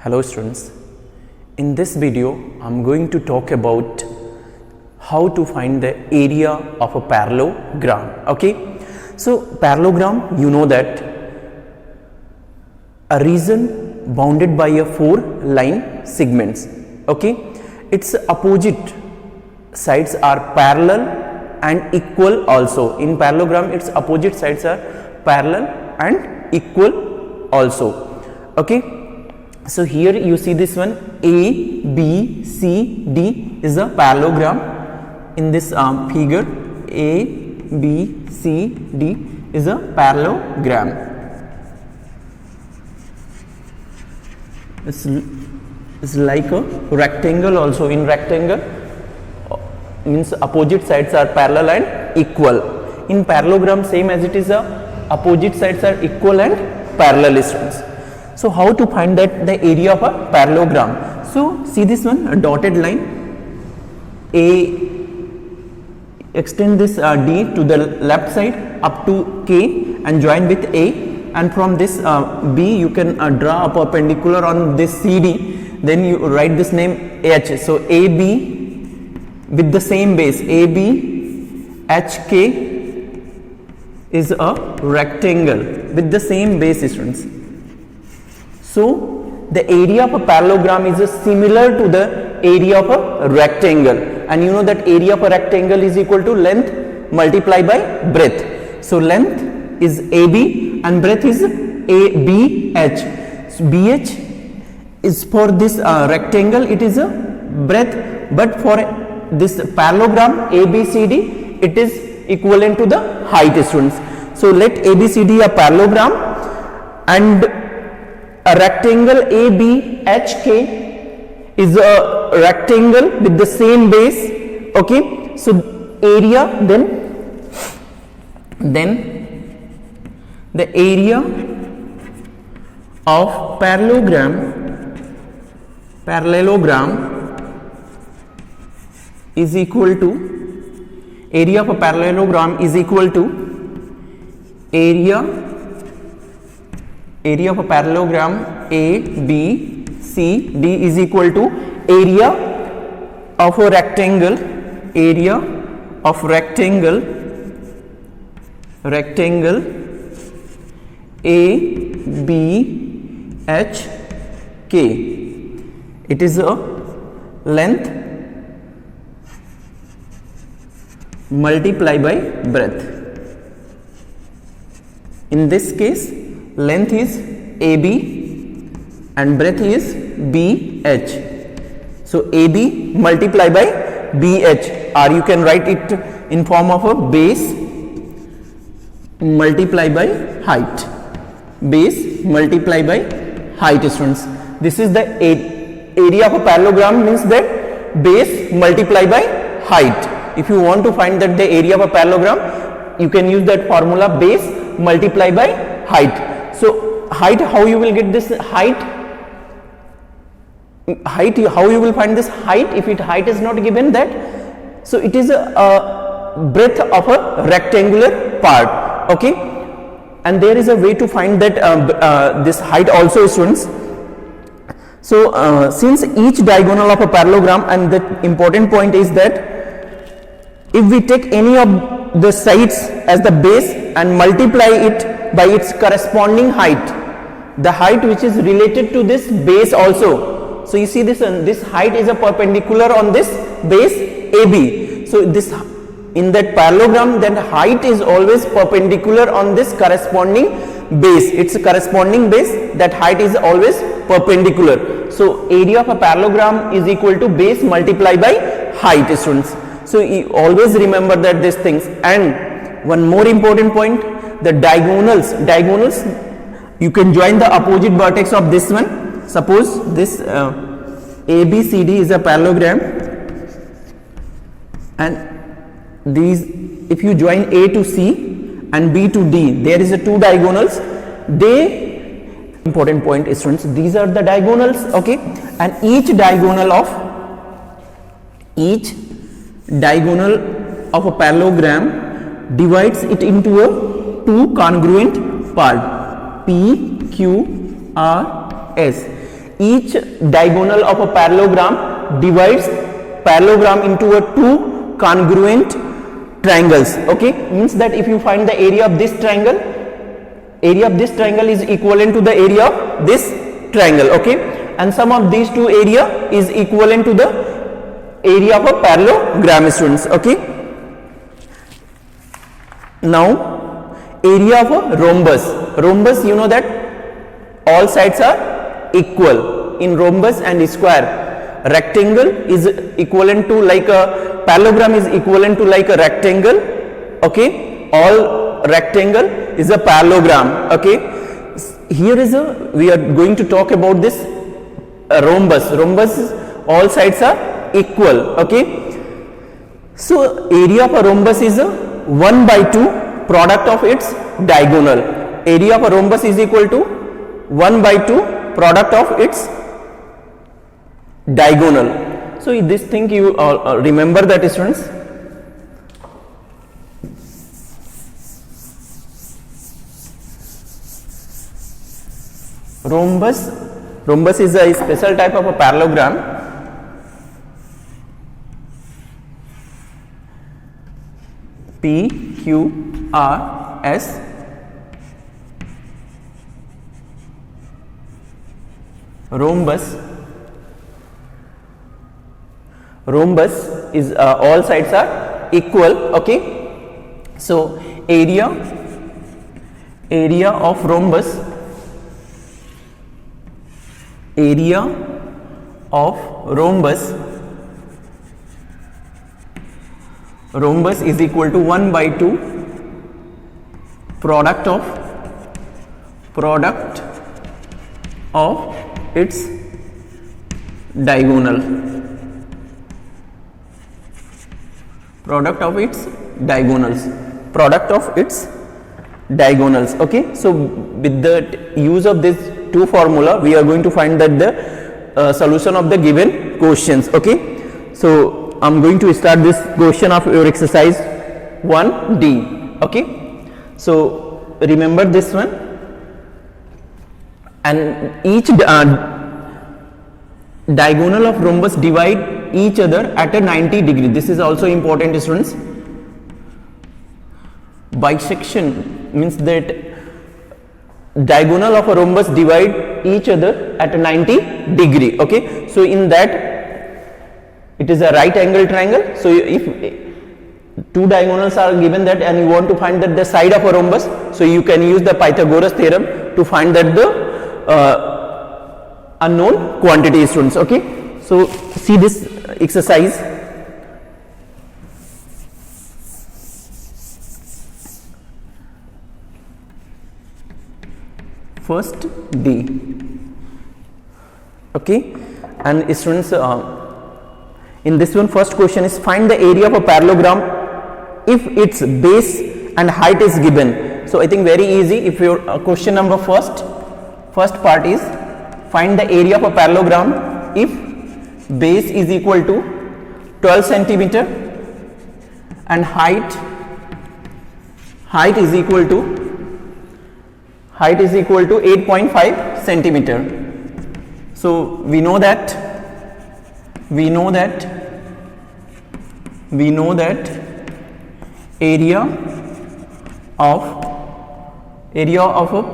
Hello students, in this video I am going to talk about how to find the area of a parallelogram. Okay, so parallelogram, you know that a region bounded by a 4 line segments. Okay, its opposite sides are parallel and equal also. In parallelogram its opposite sides are parallel and equal also. Okay, so here you see this one A, B, C, D is a parallelogram. In this figure A, B, C, D is a parallelogram. It's like a rectangle also. In rectangle means opposite sides are parallel and equal. In parallelogram same as it is, opposite sides are equal and parallel students. So how to find that the area of a parallelogram? So see this one, a dotted line. A, extend this D to the left side up to K and join with A, and from this B you can draw a perpendicular on this CD, then you write this name H. So AB with the same base, AB HK is a rectangle with the same base students. So the area of a parallelogram is similar to the area of a rectangle, and you know that area of a rectangle is equal to length multiplied by breadth. So length is AB and breadth is ABH. So BH is for this rectangle, it is a breadth, but for this parallelogram ABCD it is equivalent to the height students. So let ABCD a parallelogram and a rectangle ABHK is a rectangle with the same base. Okay, so area, then the area of parallelogram is equal to, area of a parallelogram is equal to area of a parallelogram A, B, C, D is equal to area of a rectangle, A, B, H, K. It is a length multiplied by breadth. In this case length is AB and breadth is BH. So AB multiplied by BH, or you can write it in form of a base multiplied by height. Base multiplied by height students. This is the area of a parallelogram, means that base multiplied by height. If you want to find that the area of a parallelogram, you can use that formula, base multiplied by height. So height, how you will get this height? How you will find this height? If height is not given, that so it is a breadth of a rectangular part. Okay, and there is a way to find that this height also students. So since each diagonal of a parallelogram, and the important point is that if we take any of the sides as the base and multiply it by its corresponding height, the height which is related to this base also. So you see this height is a perpendicular on this base AB. So this, in that parallelogram, then height is always perpendicular on this corresponding base. Its corresponding base, that height is always perpendicular. So area of a parallelogram is equal to base multiplied by height students. So you always remember that these things. And one more important point, the diagonals, you can join the opposite vertex of this one. Suppose this ABCD is a parallelogram, and these, if you join A to C and B to D, there is a 2 diagonals. They, important point students, these are the diagonals. Okay, and each diagonal of a parallelogram divides it into a 2 congruent part, P, Q, R, S. each diagonal of a parallelogram divides parallelogram into a two congruent triangles. Okay, means that if you find the area of this triangle is equivalent to the area of this triangle. Okay, and sum of these two area is equivalent to the area of a parallelogram, students. Okay, now area of a rhombus, you know that all sides are equal in rhombus and square. Rectangle is equivalent to like a parallelogram is equivalent to like a rectangle. Okay, all rectangle is a parallelogram. Okay, here is a, we are going to talk about this rhombus. All sides are equal. Okay, so area of a rhombus is a 1/2 product of its diagonal. Area of a rhombus is equal to 1/2 product of its diagonal. So this thing you remember that, students. Rhombus is a special type of a parallelogram. PQRS rhombus is all sides are equal. Okay, so area of rhombus is equal to 1/2 product of its diagonal. Product of its diagonals. Okay, so with the use of this two formula, we are going to find that the solution of the given questions. Okay, so I'm going to start this question of your exercise 1D. Okay, so remember this one, and each diagonal of rhombus divide each other at a 90 degree. This is also important, students. Bisection means that diagonal of a rhombus divide each other at a 90 degree. Okay, so in that it is a right angle triangle. So if two diagonals are given that and you want to find that the side of a rhombus, so you can use the Pythagoras theorem to find that the unknown quantity, students. Okay, so see this exercise. First D. Okay, and students, in this one, first question is find the area of a parallelogram if its base and height is given. So I think very easy. If your question number first part is find the area of a parallelogram if base is equal to 12 centimeter and height is equal to 8.5 centimeter. So we know that area of a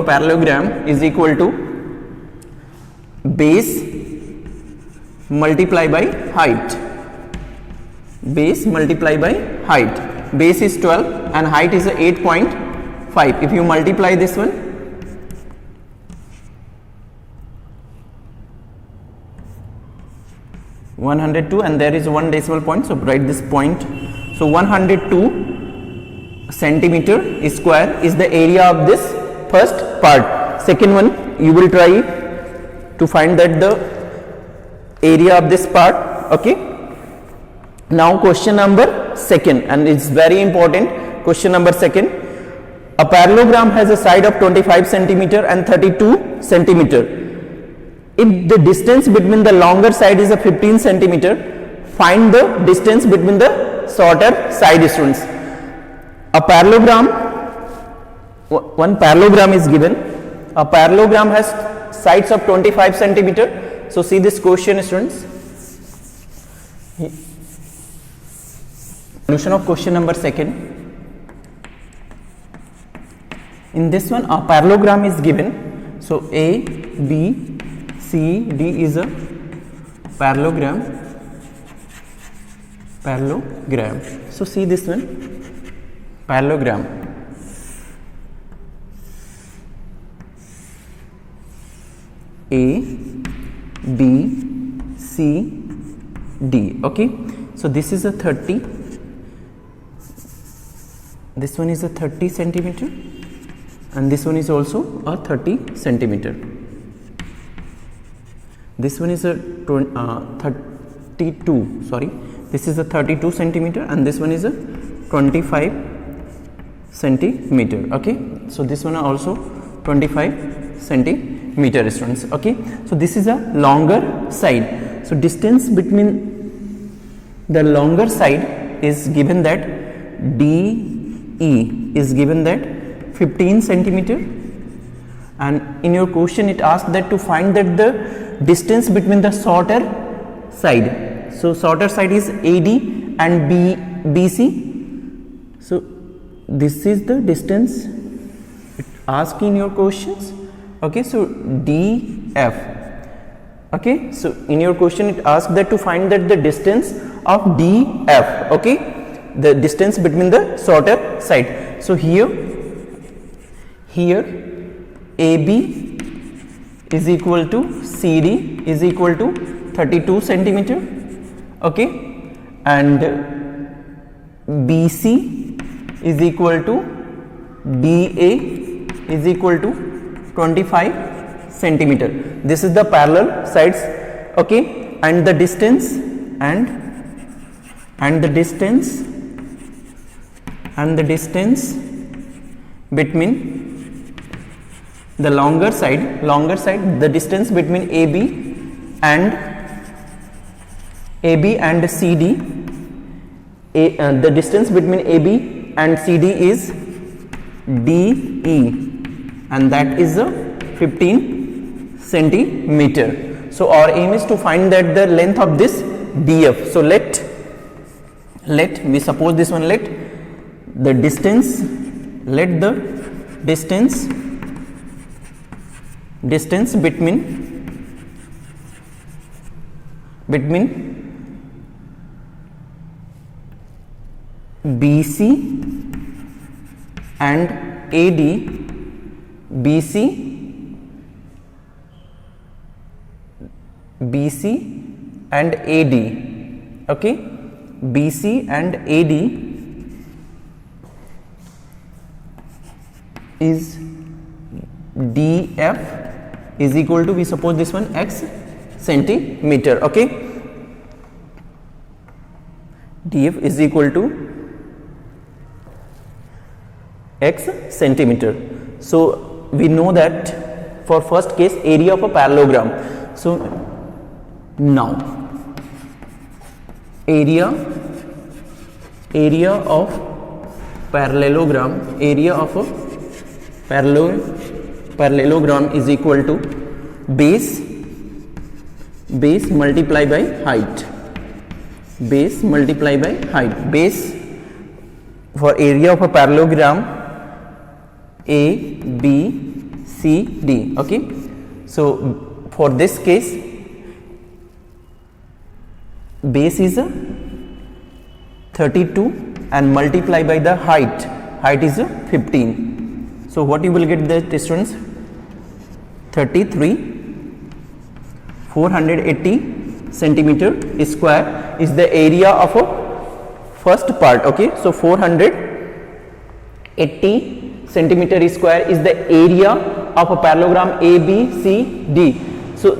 parallelogram is equal to base multiply by height. Base is 12 and height is 8.5. If you multiply this one, 102, and there is one decimal point, so write this point. So 102 centimeter square is the area of this first part. Second one, you will try to find that the area of this part. Okay, now question number second, and it's very important. Question number second, a parallelogram has a side of 25 centimeter and 32 centimeter. If the distance between the longer side is a 15 centimeter, find the distance between the shorter side, students. A parallelogram one parallelogram is given. A parallelogram has sides of 25 centimeter. So see this question, students. Solution of question number 2. In this one, a parallelogram is given. So A, B, C, D is a parallelogram. So see this one, parallelogram. A, B, C, D. Okay. So this is a 30. This one is a 30 centimeter. And this one is also a 30 centimeter. This one is a 32, sorry, this is a 32 centimeter and this one is a 25 centimeter. Okay, so this one also 25 centimeter, students. Okay, so this is a longer side. So distance between the longer side is given that DE is given that 15 centimeter, and in your question it asks that to find that the distance between the shorter side. So shorter side is AD and BC. So this is the distance it asks in your questions. Okay, so DF. Okay, so in your question it asks that to find that the distance of DF. Okay, the distance between the shorter side. So here AB is equal to CD is equal to 32 centimeter. Okay, and BC is equal to DA is equal to 25 centimeter. This is the parallel sides. Okay, and the distance and the distance between the longer side, the distance between AB and CD, the distance between AB and CD is DE, and that is a 15 centimeter. So our aim is to find that the length of this DF. So let we suppose this one, let the distance between BC and AD, BC and AD. Okay, BC and AD is DF is equal to, we suppose this one, X centimeter. Okay, DF is equal to X centimeter. So we know that for first case area of a parallelogram. So now area of parallelogram, parallelogram is equal to base multiply by height. Base multiply by height. Base for area of a parallelogram A, B, C, D. Okay, so for this case base is a 32 and multiply by the height is a 15. So what you will get, the students, 33 480 centimeter square is the area of a first part. Okay, so 480 centimeter square is the area of a parallelogram ABCD. So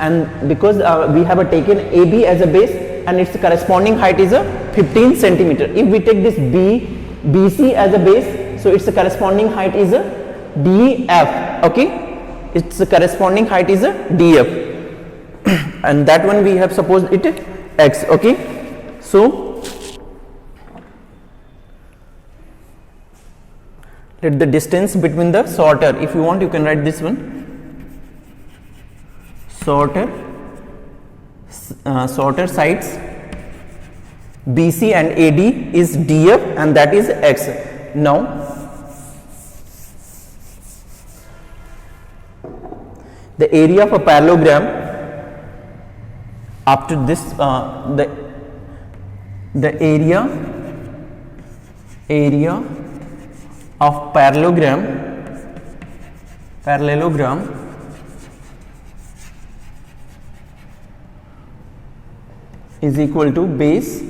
and because we have taken AB as a base and its corresponding height is a 15 centimeter. If we take this BC as a base, so its corresponding height is a DF. Okay, its corresponding height is a DF and that one we have supposed it X. Okay, so let the distance between the sorter, if you want you can write this one, sorter sides BC and AD is DF and that is X. Now the area of a parallelogram after this the area of parallelogram is equal to base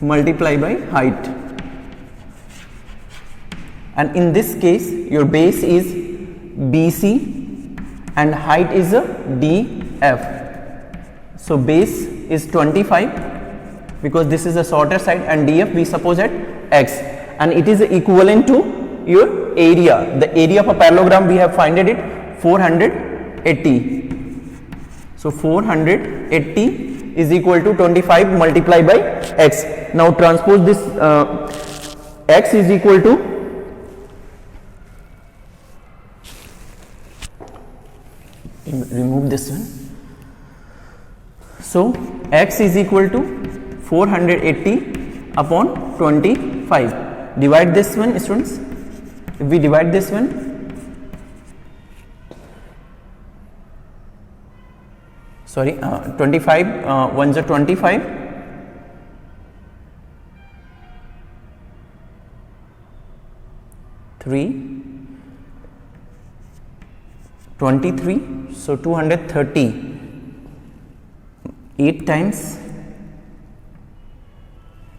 multiply by height, and in this case your base is BC and height is a DF. So base is 25 because this is a shorter side, and DF we suppose at X, and it is equivalent to your area. The area of a parallelogram we have found it 480. So 480 is equal to 25 multiplied by X. Now transpose this X is equal to remove this one. So X is equal to 480 upon 25. Divide this one, students. If we divide this one, sorry, 25 ones are 25, 3, 23, so 230, 8 times,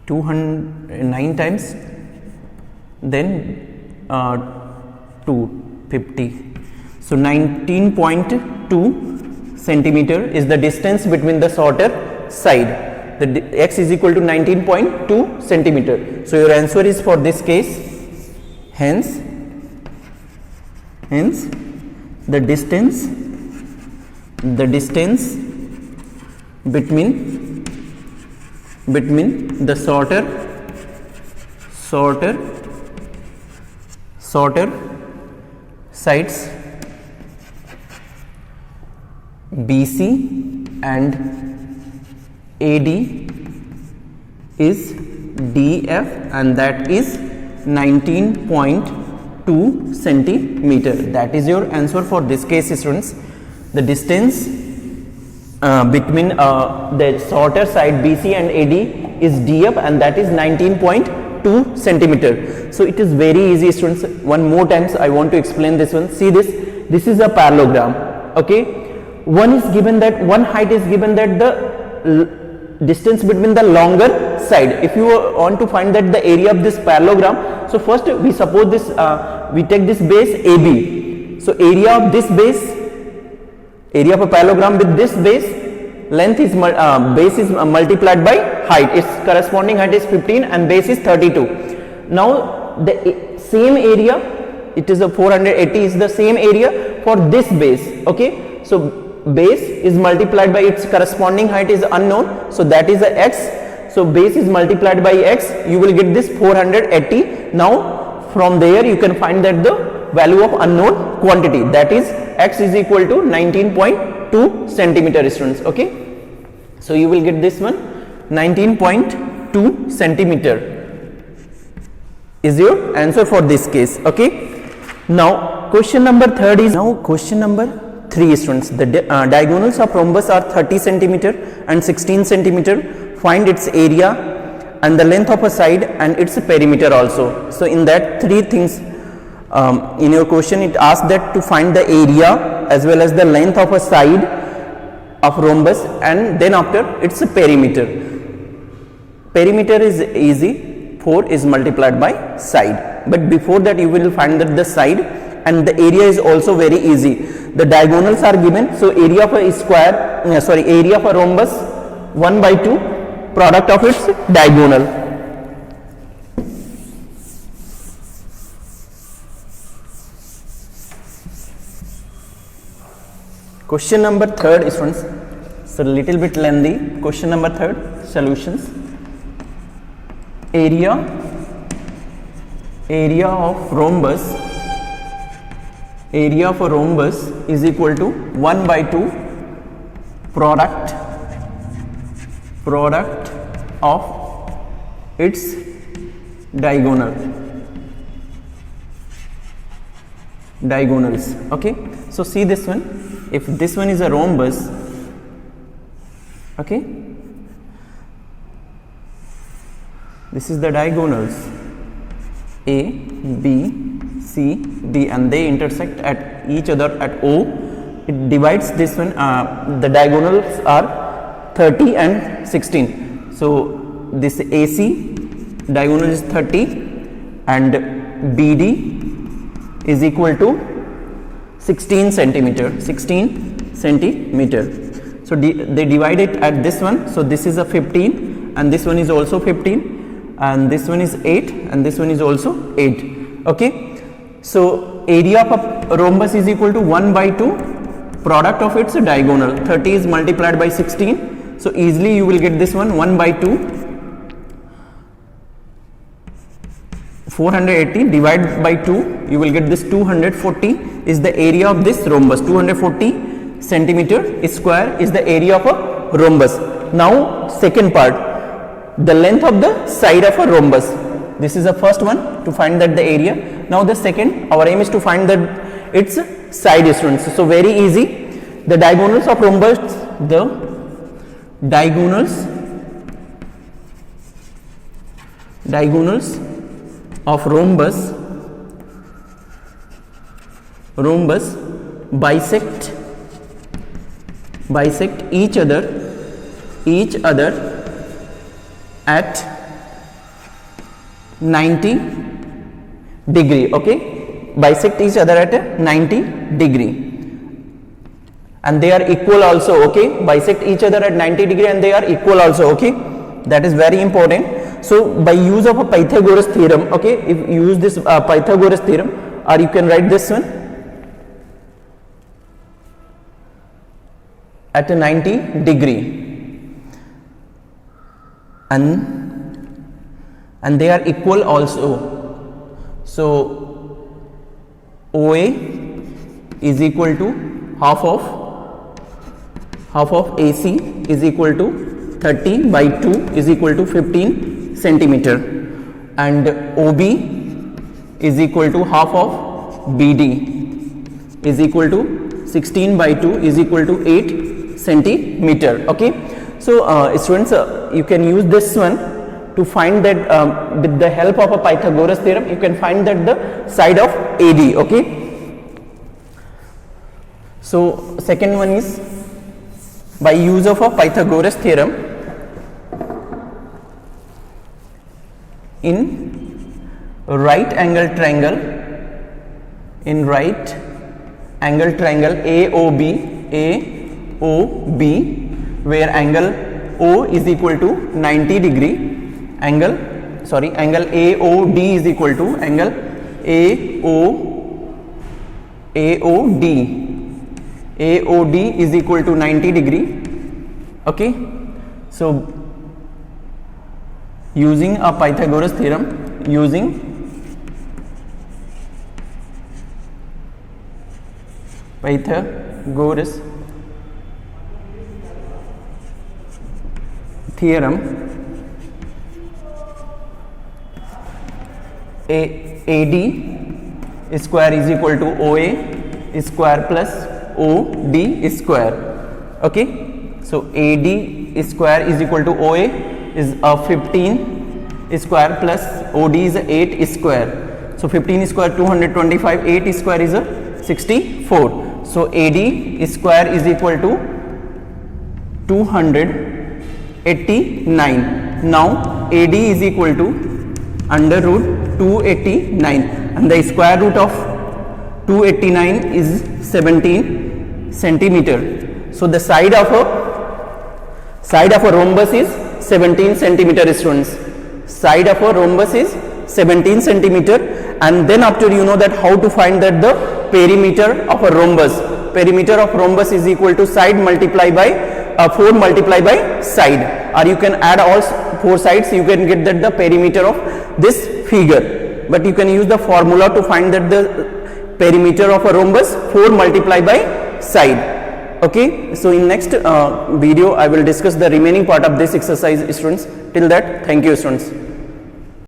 9 times, then 250. So 19.2 centimeter is the distance between the shorter side. The X is equal to 19.2 centimeter. So your answer is for this case. Hence the distance between the shorter sides BC and AD is DF, and that is 19.2 centimeter. That is your answer for this case, students. The distance between the shorter side BC and AD is DF, and that is 19.2 centimeter. So it is very easy, students. One more times I want to explain this one. See this is a parallelogram. Okay, one is given that one height is given that the distance between the longer side. If you want to find that the area of this parallelogram, so first we suppose this we take this base AB. So area of this base, area of a parallelogram with this base, length is base is multiplied by height. Its corresponding height is 15 and base is 32. Now the same area, it is a 480 is the same area for this base. Okay, so base is multiplied by its corresponding height is unknown, so that is a X. So base is multiplied by X, you will get this 480. Now from there you can find that the value of unknown quantity, that is X is equal to 19.2 centimeter, students. Okay, so you will get this one 19.2 centimeter is your answer for this case. Okay, now question number 3 is students. The diagonals of rhombus are 30 centimeter and 16 centimeter. Find its area and the length of a side and its perimeter also. So in that three things in your question it asks that to find the area as well as the length of a side of rhombus, and then after its perimeter. Perimeter is easy, 4 is multiplied by side, but before that you will find that the side and the area is also very easy. The diagonals are given, so area of a square, area of a rhombus 1/2 product of its diagonal. Question number 3, students, so little bit lengthy. Question number 3, solutions. Area area of a rhombus is equal to 1 by 2 product of its diagonals. Okay, so see this one, if this one is a rhombus, okay, this is the diagonals A, B, C, D, and they intersect at each other at O. It divides this one, the diagonals are 30 and 16. So this AC diagonal is 30 and BD is equal to 16 centimeter. So they divide it at this one. So this is a 15 and this one is also 15 and this one is 8 and this one is also 8. Okay, so area of a rhombus is equal to 1 by 2 product of its diagonal. 30 is multiplied by 16, so easily you will get this one, 1 by 2, 480 divided by 2, you will get this 240 is the area of this rhombus. 240 centimeter square is the area of a rhombus. Now second part, the length of the side of a rhombus. This is the first one, to find that the area. Now the second, our aim is to find that its side students. So very easy, the diagonals of rhombus, diagonals of rhombus bisect each other at 90 degree. Okay, bisect each other at 90 degree and they are equal also. Okay, bisect each other at 90 degree and they are equal also. Okay, that is very important. So by use of a Pythagoras theorem, okay, if you use this Pythagoras theorem, or you can write this one, at a 90 degree and they are equal also. So OA is equal to half of AC is equal to 30 by 2 is equal to 15 centimeter and OB is equal to half of BD is equal to 16 by 2 is equal to 8 centimeter. Okay, so students, you can use this one to find that with the help of a Pythagoras theorem, you can find that the side of AD. Okay, so second one is by use of a Pythagoras theorem in right angle triangle AOB, where angle O is equal to 90 degree, angle AOD is equal to angle AOD is equal to 90 degree. Okay, so using a Pythagoras theorem, AD square is equal to OA square plus OD square. Okay, so AD square is equal to OA is a 15 square plus OD is a 8 square. So 15 square 225, 8 square is a 64. So AD square is equal to 289. Now AD is equal to under root 289 and the square root of 289 is 17 centimeter. So the side of a rhombus is 17 centimeter students. Side of a rhombus is 17 centimeter, and then after you know that how to find that the perimeter of a rhombus. Perimeter of rhombus is equal to side multiply by 4 multiply by side, or you can add all 4 sides, you can get that the perimeter of this figure. but you can use the formula to find that the perimeter of a rhombus 4 multiplied by side. Okay, so in next video I will discuss the remaining part of this exercise, students. Till that, thank you, students.